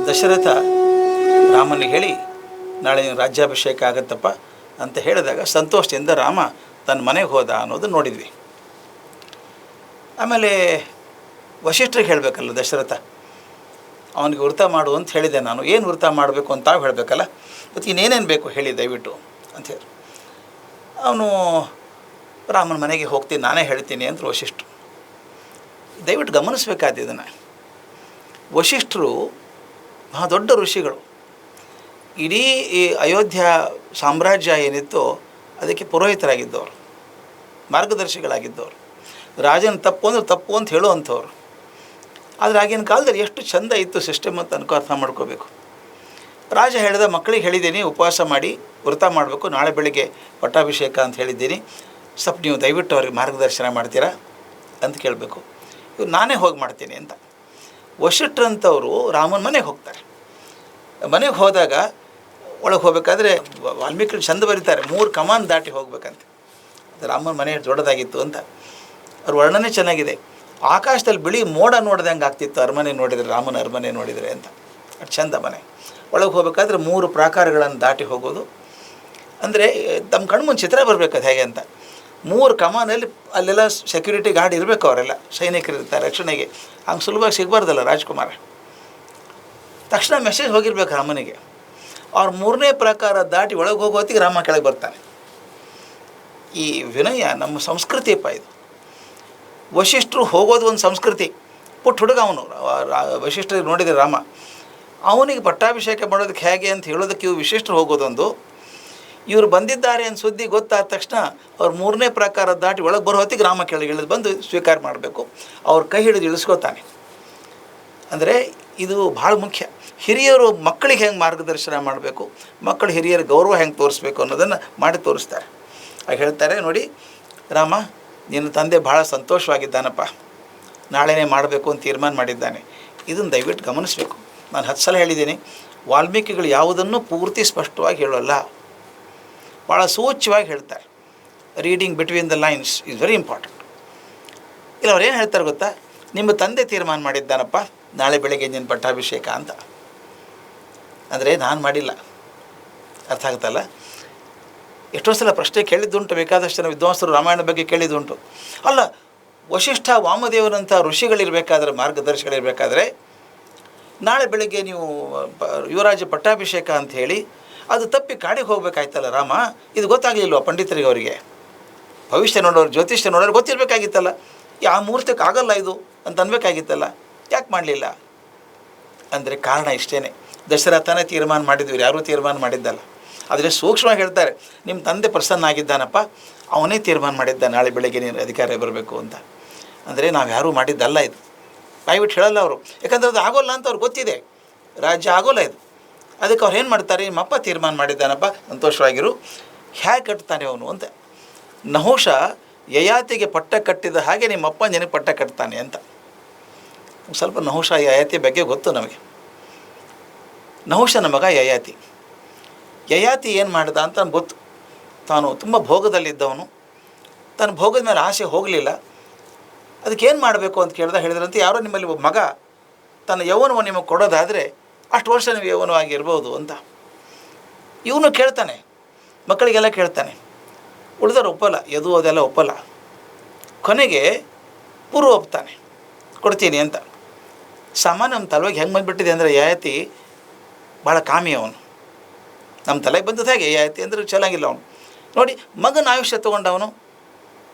ದಶರಥ ರಾಮನಿಗೆ ಹೇಳಿ ನಾಳೆ ರಾಜ್ಯಾಭಿಷೇಕ ಆಗತ್ತಪ್ಪ ಅಂತ ಹೇಳಿದಾಗ ಸಂತೋಷದಿಂದ ರಾಮ ತನ್ನ ಮನೆಗೆ ಹೋದ ಅನ್ನೋದು ನೋಡಿದ್ವಿ. ಆಮೇಲೆ ವಶಿಷ್ಠರಿಗೆ ಹೇಳಬೇಕಲ್ಲ ದಶರಥ, ಅವನಿಗೆ ವೃತ ಮಾಡು ಅಂತ ಹೇಳಿದೆ ನಾನು. ಏನು ವೃತ ಮಾಡಬೇಕು ಅಂತ ತಾವು ಹೇಳಬೇಕಲ್ಲ, ಮತ್ತು ಇನ್ನೇನೇನು ಬೇಕು ಹೇಳಿ ದಯವಿಟ್ಟು ಅಂತ ಹೇಳಿ. ಅವನು ರಾಮನ ಮನೆಗೆ ಹೋಗ್ತೀನಿ, ನಾನೇ ಹೇಳ್ತೀನಿ ಅಂತ ವಶಿಷ್ಠರು. ದಯವಿಟ್ಟು ಗಮನಿಸಬೇಕಾದ ಇದನ್ನು. ವಶಿಷ್ಠರು ಮಹಾ ದೊಡ್ಡ ಋಷಿಗಳು. ಇಡೀ ಈ ಅಯೋಧ್ಯ ಸಾಮ್ರಾಜ್ಯ ಏನಿತ್ತೋ ಅದಕ್ಕೆ ಪುರೋಹಿತರಾಗಿದ್ದವರು, ಮಾರ್ಗದರ್ಶಿಗಳಾಗಿದ್ದವರು. ರಾಜನ ತಪ್ಪು ಅಂದರೆ ತಪ್ಪು ಅಂತ ಹೇಳುವಂಥವ್ರು. ಆದರೆ ಆಗಿನ ಕಾಲದಲ್ಲಿ ಎಷ್ಟು ಚೆಂದ ಇತ್ತು ಸಿಸ್ಟಮ್ ಅಂತ ಅರ್ಥ ಮಾಡ್ಕೋಬೇಕು. ರಾಜ ಹೇಳಿದ, ಮಕ್ಕಳಿಗೆ ಹೇಳಿದ್ದೀನಿ ಉಪವಾಸ ಮಾಡಿ ವ್ರತ ಮಾಡಬೇಕು, ನಾಳೆ ಬೆಳಿಗ್ಗೆ ಪಟ್ಟಾಭಿಷೇಕ ಅಂತ ಹೇಳಿದ್ದೀನಿ, ಸ್ವಲ್ಪ ನೀವು ದಯವಿಟ್ಟು ಅವ್ರಿಗೆ ಮಾರ್ಗದರ್ಶನ ಮಾಡ್ತೀರಾ ಅಂತ ಕೇಳಬೇಕು. ಇವ್ರು ನಾನೇ ಹೋಗಿ ಮಾಡ್ತೀನಿ ಅಂತ. ವಶಿಷ್ಠರಂಥವರು ರಾಮನ ಮನೆಗೆ ಹೋಗ್ತಾರೆ. ಮನೆಗೆ ಹೋದಾಗ ಒಳಗೆ ಹೋಗಬೇಕಾದ್ರೆ ವಾಲ್ಮೀಕಿ ಚಂದ ಬರೀತಾರೆ, 3 ಕಮಾನ್ ದಾಟಿ ಹೋಗ್ಬೇಕಂತ. ರಾಮನ ಮನೆ ದೊಡ್ಡದಾಗಿತ್ತು ಅಂತ ಅವ್ರ ವರ್ಣನೆ ಚೆನ್ನಾಗಿದೆ. ಆಕಾಶದಲ್ಲಿ ಬಿಳಿ ಮೋಡ ನೋಡ್ದಂಗೆ ಆಗ್ತಿತ್ತು ಅರಮನೆ ನೋಡಿದರೆ, ರಾಮನ ಅರಮನೆ ನೋಡಿದರೆ ಅಂತ. ಅದು ಚಂದ ಮನೆ. ಒಳಗೆ ಹೋಗಬೇಕಾದ್ರೆ 3 ಪ್ರಾಕಾರಗಳನ್ನು ದಾಟಿ ಹೋಗೋದು ಅಂದರೆ ತಮ್ಮ ಕಣ್ಮುಂದೆ ಚಿತ್ರ ಬರಬೇಕದು ಹೇಗೆ ಅಂತ. 3 ಕಮಾನಲ್ಲಿ ಅಲ್ಲೆಲ್ಲ ಸೆಕ್ಯೂರಿಟಿ ಗಾರ್ಡ್ ಇರಬೇಕು, ಅವರೆಲ್ಲ ಸೈನಿಕರು ಇರ್ತಾರೆ ರಕ್ಷಣೆಗೆ. ಹಂಗೆ ಸುಲಭವಾಗಿ ಸಿಗಬಾರ್ದಲ್ಲ ರಾಜ್ಕುಮಾರ. ತಕ್ಷಣ ಮೆಸೇಜ್ ಹೋಗಿರ್ಬೇಕು ರಾಮನಿಗೆ. ಅವ್ರ 3ನೇ ಪ್ರಾಕಾರ ದಾಟಿ ಒಳಗೆ ಹೋಗೋ ಹೊತ್ತಿಗೆ ರಾಮ ಕೆಳಗೆ ಬರ್ತಾನೆ. ಈ ವಿನಯ ನಮ್ಮ ಸಂಸ್ಕೃತಿಯಪ್ಪ ಇದು. ವಶಿಷ್ಠರು ಹೋಗೋದು ಒಂದು ಸಂಸ್ಕೃತಿ. ಪುಟ್ಟ ಹುಡುಗ ಅವನು. ವಶಿಷ್ಠರಿಗೆ ನೋಡಿದರೆ ರಾಮ, ಅವನಿಗೆ ಪಟ್ಟಾಭಿಷೇಕ ಮಾಡೋದಕ್ಕೆ ಹೇಗೆ ಅಂತ ಹೇಳೋದಕ್ಕೆ ಇವು ವಿಶಿಷ್ಟರು ಹೋಗೋದೊಂದು. ಇವರು ಬಂದಿದ್ದಾರೆ ಅಂತ ಸುದ್ದಿ ಗೊತ್ತಾದ ತಕ್ಷಣ ಅವ್ರ 3ನೇ ಪ್ರಾಕಾರ ದಾಟಿ ಒಳಗೆ ಬರೋ ಹೊತ್ತಿಗೆ ರಾಮ ಕೆಳಗೆ ಇಳಿದು ಬಂದು ಸ್ವೀಕಾರ ಮಾಡಬೇಕು. ಅವ್ರ ಕೈ ಹಿಡಿದು ಇಳಿಸ್ಕೋತಾನೆ. ಅಂದರೆ ಇದು ಭಾಳ ಮುಖ್ಯ. ಹಿರಿಯರು ಮಕ್ಕಳಿಗೆ ಹೆಂಗೆ ಮಾರ್ಗದರ್ಶನ ಮಾಡಬೇಕು, ಮಕ್ಕಳು ಹಿರಿಯರ ಗೌರವ ಹೆಂಗೆ ತೋರಿಸ್ಬೇಕು ಅನ್ನೋದನ್ನು ಮಾಡಿ ತೋರಿಸ್ತಾರೆ. ಆಗ ಹೇಳ್ತಾರೆ, ನೋಡಿ ರಾಮ, ನಿನ್ನ ತಂದೆ ಭಾಳ ಸಂತೋಷವಾಗಿದ್ದಾನಪ್ಪ, ನಾಳೆನೇ ಮಾಡಬೇಕು ಅಂತ ತೀರ್ಮಾನ ಮಾಡಿದ್ದಾನೆ. ಇದನ್ನು ದಯವಿಟ್ಟು ಗಮನಿಸಬೇಕು. ನಾನು 10 ಸಲ ಹೇಳಿದ್ದೀನಿ, ವಾಲ್ಮೀಕಿಗಳು ಯಾವುದನ್ನು ಪೂರ್ತಿ ಸ್ಪಷ್ಟವಾಗಿ ಹೇಳೋಲ್ಲ, ಭಾಳ ಸೂಚ್ಯವಾಗಿ ಹೇಳ್ತಾರೆ. Reading between the lines is very important. ಇಲ್ಲ ಅವ್ರು ಏನು ಹೇಳ್ತಾರೆ ಗೊತ್ತಾ, ನಿಮ್ಮ ತಂದೆ ತೀರ್ಮಾನ ಮಾಡಿದ್ದಾನಪ್ಪ ನಾಳೆ ಬೆಳಗ್ಗೆ ನಿನ್ನ ಪಟ್ಟಾಭಿಷೇಕ ಅಂತ. ಅಂದರೆ ನಾನು ಮಾಡಿಲ್ಲ. ಅರ್ಥ ಆಗುತ್ತಲ್ಲ. ಎಷ್ಟೋ ಸಲ ಪ್ರಶ್ನೆ ಕೇಳಿದ್ದುಂಟು, ಬೇಕಾದಷ್ಟು ಜನ ವಿದ್ವಾಂಸರು ರಾಮಾಯಣ ಬಗ್ಗೆ ಕೇಳಿದ್ದುಂಟು. ಅಲ್ಲ, ವಶಿಷ್ಠ ವಾಮದೇವರಂಥ ಋಷಿಗಳಿರಬೇಕಾದ್ರೆ, ಮಾರ್ಗದರ್ಶಿಗಳಿರಬೇಕಾದ್ರೆ, ನಾಳೆ ಬೆಳಗ್ಗೆ ನೀವು ಯುವರಾಜ ಪಟ್ಟಾಭಿಷೇಕ ಅಂತ ಹೇಳಿ ಅದು ತಪ್ಪಿ ಕಾಡಿಗೆ ಹೋಗ್ಬೇಕಾಯ್ತಲ್ಲ ರಾಮ, ಇದು ಗೊತ್ತಾಗಲಿಲ್ವ ಪಂಡಿತರಿಗೆ? ಅವರಿಗೆ ಭವಿಷ್ಯ ನೋಡೋರು, ಜ್ಯೋತಿಷ್ಯ ನೋಡೋರು ಗೊತ್ತಿರಬೇಕಾಗಿತ್ತಲ್ಲ. ಆ ಮುಹೂರ್ತಕ್ಕೆ ಆಗಲ್ಲ ಇದು ಅಂತ ಅನ್ಬೇಕಾಗಿತ್ತಲ್ಲ, ಯಾಕೆ ಮಾಡಲಿಲ್ಲ? ಅಂದರೆ ಕಾರಣ ಇಷ್ಟೇ, ದಶರಥನೇ ತೀರ್ಮಾನ ಮಾಡಿದ್ವಿ, ಯಾರೂ ತೀರ್ಮಾನ ಮಾಡಿದ್ದಲ್ಲ. ಆದರೆ ಸೂಕ್ಷ್ಮವಾಗಿ ಹೇಳ್ತಾರೆ, ನಿಮ್ಮ ತಂದೆ ಪ್ರಸನ್ನ ಆಗಿದ್ದಾನಪ್ಪ, ಅವನೇ ತೀರ್ಮಾನ ಮಾಡಿದ್ದ ನಾಳೆ ಬೆಳಗ್ಗೆ ನೀನು ಅಧಿಕಾರ ಬರಬೇಕು ಅಂತ. ಅಂದರೆ ನಾವು ಯಾರೂ ಮಾಡಿದ್ದಲ್ಲ ಇದು. ಬಾಯ್ಬಿಟ್ಟು ಹೇಳಲ್ಲ ಅವರು, ಯಾಕಂದರೆ ಅದು ಆಗೋಲ್ಲ ಅಂತ ಅವ್ರಿಗೆ ಗೊತ್ತಿದೆ, ರಾಜ್ಯ ಆಗೋಲ್ಲ ಇದು. ಅದಕ್ಕೆ ಅವ್ರು ಏನು ಮಾಡ್ತಾರೆ, ನಿಮ್ಮಪ್ಪ ತೀರ್ಮಾನ ಮಾಡಿದ್ದಾನಪ್ಪ, ಸಂತೋಷವಾಗಿರು. ಹೇಗೆ ಕಟ್ತಾನೆ ಅವನು ಅಂತ. ನಹುಷ ಯಯಾತಿಗೆ ಪಟ್ಟ ಕಟ್ಟಿದ ಹಾಗೆ ನಿಮ್ಮಪ್ಪ ನಿನಗೆ ಪಟ್ಟ ಕಟ್ತಾನೆ ಅಂತ. ಸ್ವಲ್ಪ ನಹುಷ ಯಯಾತಿ ಬಗ್ಗೆ ಗೊತ್ತು ನಮಗೆ. ನಹುಷನ ಮಗ ಯಯಾತಿ. ಯಯಾತಿ ಏನು ಮಾಡಿದ ಅಂತ ನಮ್ಗೆ ಗೊತ್ತು. ತಾನು ತುಂಬ ಭೋಗದಲ್ಲಿದ್ದವನು, ತನ್ನ ಭೋಗದ ಮೇಲೆ ಆಸೆ ಹೋಗಲಿಲ್ಲ. ಅದಕ್ಕೇನು ಮಾಡಬೇಕು ಅಂತ ಹೇಳಿದ್ರಂತೆ, ಯಾರೋ ನಿಮ್ಮಲ್ಲಿ ಒಬ್ಬ ಮಗ ತನ್ನ ಯೌವನವನ್ನು ನಿಮಗೆ ಕೊಡೋದಾದರೆ ಅಷ್ಟು ವರ್ಷ ನೀವು ಯೌವನವಾಗಿರ್ಬೋದು ಅಂತ. ಇವನು ಕೇಳ್ತಾನೆ, ಮಕ್ಕಳಿಗೆಲ್ಲ ಕೇಳ್ತಾನೆ, ಉಳಿದವರು ಒಪ್ಪಲ್ಲ, ಯದು ಅದೆಲ್ಲ ಒಪ್ಪಲ್ಲ. ಕೊನೆಗೆ ಪೂರ್ವ ಒಪ್ತಾನೆ, ಕೊಡ್ತೀನಿ ಅಂತ. ಸಾಮಾನ್ಯ ನಮ್ಮ ತಲೆಗೆ ಹೆಂಗೆ ಬಂದುಬಿಟ್ಟಿದೆ ಅಂದರೆ, ಯಯಾತಿ ಭಾಳ ಕಾಮಿ ಅವನು. ನಮ್ಮ ತಲೆಗೆ ಬಂದದ್ದು ಹೇಗೆ, ಯಯಾತಿ ಅಂದರೆ ಚೆನ್ನಾಗಿಲ್ಲ ಅವನು. ನೋಡಿ, ಮಗನ ಆಯುಷ್ಯ ತೊಗೊಂಡವನು.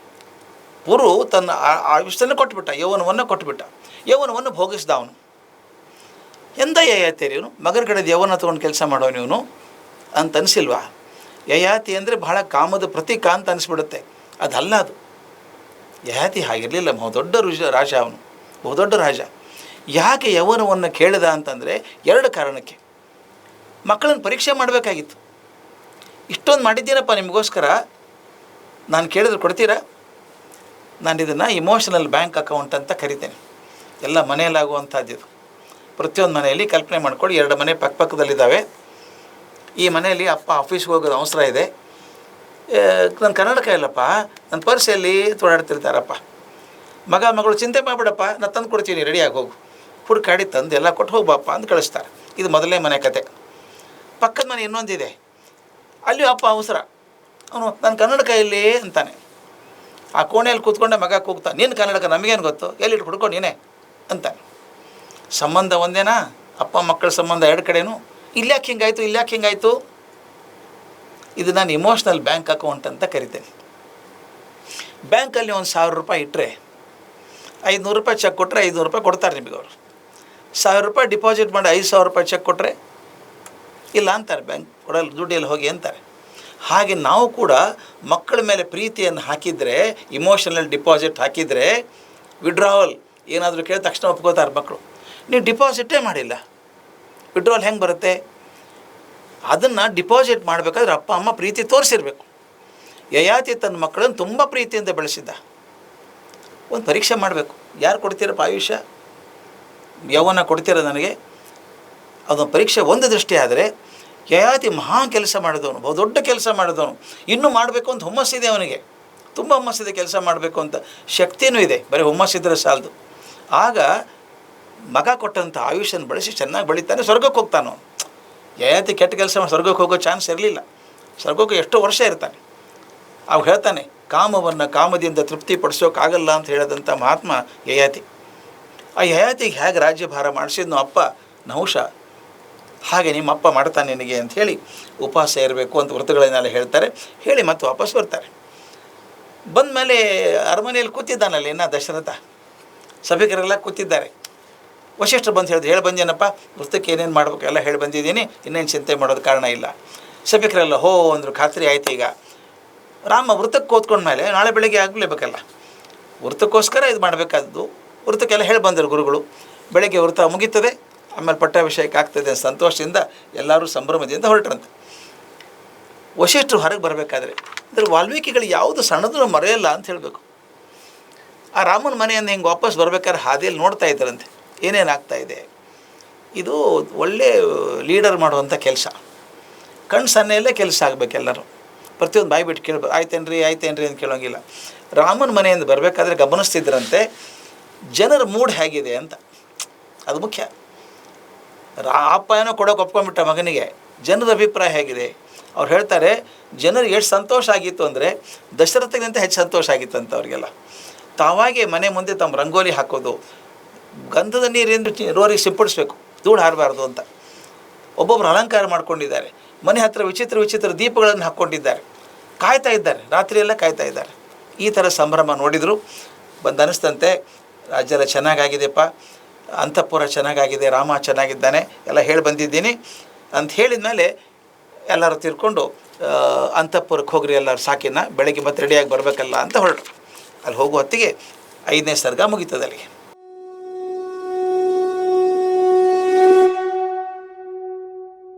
ಪುರು ತನ್ನ ಆಯುಷ್ಯನ ಕೊಟ್ಟುಬಿಟ್ಟ, ಯೌವನವನ್ನು ಕೊಟ್ಟುಬಿಟ್ಟ, ಯೌವನವನ್ನು ಭೋಗಿಸ್ದ ಅವನು. ಎಂದ ಯಯಾತಿರಿ ಇವನು, ಮಗನ ಕಡೆ ಯೌವನ ತೊಗೊಂಡು ಕೆಲಸ ಮಾಡೋನು ಇವನು ಅಂತ ಅನಿಸಿಲ್ವಾ? ಯಯಾತಿ ಅಂದರೆ ಬಹಳ ಕಾಮದ ಪ್ರತೀಕ ಅಂತ ಅನಿಸ್ಬಿಡುತ್ತೆ. ಅದಲ್ಲ ಅದು. ಯಯಾತಿ ಹಾಗಿರಲಿಲ್ಲ, ಬಹುದೊಡ್ಡ ರಾಜ ಅವನು, ಬಹುದೊಡ್ಡ ರಾಜ. ಯಾಕೆ ಯೌವನವನ್ನು ಕೇಳಿದ ಅಂತಂದರೆ 2 ಕಾರಣಕ್ಕೆ. ಮಕ್ಕಳನ್ನು ಪರೀಕ್ಷೆ ಮಾಡಬೇಕಾಗಿತ್ತು. ಇಷ್ಟೊಂದು ಮಾಡಿದ್ದೀನಪ್ಪ ನಿಮಗೋಸ್ಕರ, ನಾನು ಕೇಳಿದ್ರೆ ಕೊಡ್ತೀರಾ? ನಾನು ಇದನ್ನು ಇಮೋಷನಲ್ ಬ್ಯಾಂಕ್ ಅಕೌಂಟ್ ಅಂತ ಕರಿತೇನೆ. ಎಲ್ಲ ಮನೆಯಲ್ಲಾಗುವಂಥದ್ದು ಇದು. ಪ್ರತಿಯೊಂದು ಮನೆಯಲ್ಲಿ ಕಲ್ಪನೆ ಮಾಡ್ಕೊಂಡು 2 ಮನೆ ಪಕ್ಕದಲ್ಲಿದ್ದಾವೆ. ಈ ಮನೆಯಲ್ಲಿ ಅಪ್ಪ ಆಫೀಸ್ಗೆ ಹೋಗೋದು ಅವಸರ ಇದೆ, ನನ್ನ ಕನ್ನಡಕ ಇಲ್ಲಪ್ಪ, ನನ್ನ ಪರ್ಸಲ್ಲಿ ಓಡಾಡ್ತಿರ್ತಾರಪ್ಪ. ಮಗಳು ಚಿಂತೆ ಮಾಡಿಬಿಡಪ್ಪ, ನಾನು ತಂದು ಕೊಡ್ತೀನಿ, ರೆಡಿಯಾಗಿ ಹೋಗು. ಹುಡುಕಾಡಿ ತಂದು ಎಲ್ಲ ಕೊಟ್ಟು ಹೋಗ್ಬಾಪ್ಪ ಅಂತ ಕಳಿಸ್ತಾರೆ. ಇದು ಮೊದಲನೇ ಮನೆ ಕತೆ. ಪಕ್ಕದ ಮನೆ ಇನ್ನೊಂದಿದೆ, ಅಲ್ಲಿಯೂ ಅಪ್ಪ ಅವಸರ. ಅವನು ನನ್ನ ಕನ್ನಡಕ ಇಲ್ಲಿ ಅಂತಾನೆ. ಆ ಕೋಣೆಯಲ್ಲಿ ಕೂತ್ಕೊಂಡೆ ಮಗ ಕೂಗ್ತಾನೆ, ನಿನ್ನ ಕನ್ನಡಕ ನಮಗೇನು ಗೊತ್ತು, ಎಲ್ಲಿಟ್ಟು ಹುಡ್ಕೊ ನೀನೇ ಅಂತಾನೆ. ಸಂಬಂಧ ಒಂದೇನಾ? ಅಪ್ಪ ಮಕ್ಕಳ ಸಂಬಂಧ ಎರಡು ಕಡೆನೂ. ಇಲ್ಯಾಕೆ ಹಿಂಗಾಯಿತು, ಇಲ್ಯಾಕೆ ಹಿಂಗಾಯಿತು? ಇದು ನಾನು ಇಮೋಷ್ನಲ್ ಬ್ಯಾಂಕ್ ಅಕೌಂಟ್ ಅಂತ ಕರಿತೇನೆ. ಬ್ಯಾಂಕಲ್ಲಿ ಒಂದು 1000 ರೂಪಾಯಿ ಇಟ್ಟರೆ 500 ರೂಪಾಯಿ ಚೆಕ್ ಕೊಟ್ಟರೆ 500 ರೂಪಾಯಿ ಕೊಡ್ತಾರೆ ನಿಮಗೆ ಅವರು. 1000 ರೂಪಾಯಿ ಡಿಪಾಸಿಟ್ ಮಾಡಿ 5000 ರೂಪಾಯಿ ಚೆಕ್ ಕೊಟ್ಟರೆ ಇಲ್ಲ ಅಂತಾರೆ, ಬ್ಯಾಂಕ್ ಕೊಡಲ್ಲ, ದುಡ್ಡಿಯಲ್ಲಿ ಹೋಗಿ ಅಂತಾರೆ. ಹಾಗೆ ನಾವು ಕೂಡ ಮಕ್ಕಳ ಮೇಲೆ ಪ್ರೀತಿಯನ್ನು ಹಾಕಿದರೆ, ಇಮೋಷನಲ್ ಡಿಪಾಸಿಟ್ ಹಾಕಿದರೆ, ವಿಡ್ರಾವಲ್ ಏನಾದರೂ ಕೇಳಿದ ತಕ್ಷಣ ಒಪ್ಕೋತಾರೆ ಮಕ್ಕಳು. ನೀವು ಡಿಪಾಸಿಟೇ ಮಾಡಿಲ್ಲ, ವಿಡ್ರಾವಲ್ ಹೆಂಗೆ ಬರುತ್ತೆ? ಅದನ್ನು ಡಿಪಾಸಿಟ್ ಮಾಡಬೇಕಾದ್ರೆ ಅಪ್ಪ ಅಮ್ಮ ಪ್ರೀತಿ ತೋರಿಸಿರ್ಬೇಕು. ಯಯಾತಿ ತನ್ನ ಮಕ್ಕಳನ್ನು ತುಂಬ ಪ್ರೀತಿಯಿಂದ ಬೆಳೆಸಿದ್ದ. ಒಂದು ಪರೀಕ್ಷೆ ಮಾಡಬೇಕು, ಯಾರು ಕೊಡ್ತೀರಪ್ಪ ಆಯುಷ್ಯ, ಯೌವನ ಕೊಡ್ತೀರ ನನಗೆ, ಅದೊಂದು ಪರೀಕ್ಷೆ. ಒಂದು ದೃಷ್ಟಿ ಆದರೆ ಯಯಾತಿ ಮಹಾ ಕೆಲಸ ಮಾಡಿದವನು, ಬಹುದೊಡ್ಡ ಕೆಲಸ ಮಾಡಿದವನು, ಇನ್ನೂ ಮಾಡಬೇಕು ಅಂತ ಹುಮ್ಮಸ್ಸಿದೆ ಅವನಿಗೆ, ತುಂಬ ಹುಮ್ಮಸ್ಸಿದೆ ಕೆಲಸ ಮಾಡಬೇಕು ಅಂತ, ಶಕ್ತಿಯೂ ಇದೆ, ಬರೀ ಹುಮ್ಮಸ್ಸಿದ್ರೆ ಸಾಲದು. ಆಗ ಮಗ ಕೊಟ್ಟಂಥ ಆಯುಷ್ಯನ ಬಳಸಿ ಚೆನ್ನಾಗಿ ಬೆಳೀತಾನೆ, ಸ್ವರ್ಗಕ್ಕೆ ಹೋಗ್ತಾನೋ. ಯಯಾತಿ ಕೆಟ್ಟ ಕೆಲಸ ಮಾಡಿ ಸ್ವರ್ಗಕ್ಕೆ ಹೋಗೋ ಚಾನ್ಸ್ ಇರಲಿಲ್ಲ, ಸ್ವರ್ಗಕ್ಕೆ ಎಷ್ಟೋ ವರ್ಷ ಇರ್ತಾನೆ. ಅವು ಹೇಳ್ತಾನೆ, ಕಾಮವನ್ನು ಕಾಮದಿಂದ ತೃಪ್ತಿಪಡಿಸೋಕ್ಕಾಗಲ್ಲ ಅಂತ ಹೇಳಿದಂಥ ಮಹಾತ್ಮ ಯಯಾತಿ. ಆ ಯಯಾತಿಗೆ ಹೇಗೆ ರಾಜ್ಯಭಾರ ಮಾಡಿಸಿದ್ನೋ ಅಪ್ಪ ನಹುಷ, ಹಾಗೆ ನಿಮ್ಮಪ್ಪ ಮಾಡ್ತಾನೆ ನಿನಗೆ ಅಂಥೇಳಿ ಉಪವಾಸ ಇರಬೇಕು ಅಂತ ವ್ರತಗಳನ್ನೆಲ್ಲ ಹೇಳ್ತಾರೆ. ಹೇಳಿ ಮತ್ತೆ ವಾಪಸ್ ಬರ್ತಾರೆ. ಬಂದ ಮೇಲೆ ಅರಮನೆಯಲ್ಲಿ ಕೂತಿದ್ದಾನಲ್ಲಿ ಇನ್ನು ದಶರಥ, ಸಭಿಕರೆಲ್ಲ ಕೂತಿದ್ದಾರೆ. ವಶಿಷ್ಠರು ಬಂದು ಹೇಳಿ ಬಂದೇನಪ್ಪ, ವೃತ್ತಕ್ಕೆ ಏನೇನು ಮಾಡಬೇಕು ಎಲ್ಲ ಹೇಳಿ ಬಂದಿದ್ದೀನಿ, ಇನ್ನೇನು ಚಿಂತೆ ಮಾಡೋದು ಕಾರಣ ಇಲ್ಲ. ಸಭಿಕರೆಲ್ಲ ಹೋ ಅಂದರು, ಖಾತ್ರಿ ಆಯ್ತು. ಈಗ ರಾಮ ವೃತ್ತಕ್ಕೆ ಕೂತ್ಕೊಂಡ್ಮೇಲೆ ನಾಳೆ ಬೆಳಗ್ಗೆ ಆಗಲೇಬೇಕಲ್ಲ, ವೃತ್ತಕ್ಕೋಸ್ಕರ ಇದು ಮಾಡಬೇಕಾದ್ದು. ವೃತ್ತಕ್ಕೆಲ್ಲ ಹೇಳಿ ಬಂದರು ಗುರುಗಳು. ಬೆಳಗ್ಗೆ ವೃತ್ತ ಮುಗೀತದೆ, ಆಮೇಲೆ ಪಟ್ಟಾಭಿಷೇಕ ಆಗ್ತದೆ ಸಂತೋಷದಿಂದ ಎಲ್ಲರೂ ಸಂಭ್ರಮದಿಂದ ಹೊರಟ್ರಂತೆ. ವಶಿಷ್ಠರು ಹೊರಗೆ ಬರಬೇಕಾದ್ರೆ ಅಂದರೆ ವಾಲ್ಮೀಕಿಗಳು ಯಾವುದು ಸಣ್ಣದನ್ನು ಮರೆಯಲ್ಲ ಅಂತ ಹೇಳಬೇಕು. ಆ ರಾಮನ ಮನೆಯಿಂದ ಹಿಂಗೆ ವಾಪಸ್ ಬರ್ಬೇಕಾದ್ರೆ ಹಾದಿಯಲ್ಲಿ ನೋಡ್ತಾ ಇದ್ದಾರಂತೆ ಏನೇನಾಗ್ತಾಯಿದೆ. ಇದು ಒಳ್ಳೆ ಲೀಡರ್ ಮಾಡುವಂಥ ಕೆಲಸ. ಕಣ್ಣು ಸನ್ನೆಯಲ್ಲೇ ಕೆಲಸ ಆಗಬೇಕೆಲ್ಲರೂ, ಪ್ರತಿಯೊಂದು ಬಾಯಿ ಬಿಟ್ಟು ಕೇಳ್ಬೇಕು, ಆಯ್ತೇನ್ರಿ ಆಯ್ತೇನ್ರಿ ಅಂತ ಕೇಳೋಂಗಿಲ್ಲ. ರಾಮನ ಮನೆಯಿಂದ ಬರಬೇಕಾದ್ರೆ ಗಮನಿಸ್ತಿದ್ರಂತೆ ಜನರ ಮೂಡ್ ಹೇಗಿದೆ ಅಂತ, ಅದು ಮುಖ್ಯ. ಅಪ್ಪ ಏನೋ ಕೊಡೋಕೆ ಒಪ್ಕೊಂಡ್ಬಿಟ್ಟ ಮಗನಿಗೆ, ಜನರ ಅಭಿಪ್ರಾಯ ಹೇಗಿದೆ? ಅವ್ರು ಹೇಳ್ತಾರೆ, ಜನರಿಗೆ ಎಷ್ಟು ಸಂತೋಷ ಆಗಿತ್ತು ಅಂದರೆ ದಶರಥಗಿಂತ ಹೆಚ್ಚು ಸಂತೋಷ ಆಗಿತ್ತಂತ ಅವರಿಗೆಲ್ಲ. ತಾವಾಗೆ ಮನೆ ಮುಂದೆ ತಮ್ಮ ರಂಗೋಲಿ ಹಾಕೋದು, ಗಂಧದ ನೀರಿಂದ ರೋರಿಗೆ ಸಿಂಪಡಿಸ್ಬೇಕು, ಧೂಳು ಹಾರಬಾರ್ದು ಅಂತ. ಒಬ್ಬೊಬ್ಬರು ಅಲಂಕಾರ ಮಾಡ್ಕೊಂಡಿದ್ದಾರೆ, ಮನೆ ಹತ್ತಿರ ವಿಚಿತ್ರ ವಿಚಿತ್ರ ದೀಪಗಳನ್ನು ಹಾಕ್ಕೊಂಡಿದ್ದಾರೆ, ಕಾಯ್ತಾ ಇದ್ದಾರೆ, ರಾತ್ರಿಯೆಲ್ಲ ಕಾಯ್ತಾ ಇದ್ದಾರೆ. ಈ ಥರ ಸಂಭ್ರಮ ನೋಡಿದರು. ಬಂದು ಅನ್ನಿಸ್ತಂತೆ ರಾಜ್ಯ ಚೆನ್ನಾಗಾಗಿದೆಪ್ಪ, ಅಂತಃಪುರ ಚೆನ್ನಾಗಾಗಿದೆ, ರಾಮ ಚೆನ್ನಾಗಿದ್ದಾನೆ, ಎಲ್ಲ ಹೇಳಿ ಬಂದಿದ್ದೀನಿ ಅಂತ ಹೇಳಿದ ಮೇಲೆ ಎಲ್ಲರೂ ತಿರ್ಕೊಂಡು ಅಂತಃಪುರಕ್ಕೆ ಹೋಗ್ರಿ ಎಲ್ಲರೂ ಸಾಕಿನ, ಬೆಳಗ್ಗೆ ಮತ್ತೆ ರೆಡಿಯಾಗಿ ಬರಬೇಕಲ್ಲ ಅಂತ ಹೊರಟರು. ಅಲ್ಲಿ ಹೋಗುವ ಹೊತ್ತಿಗೆ 5ನೇ ಸರ್ಗ ಮುಗೀತದೆ ಅಲ್ಲಿಗೆ.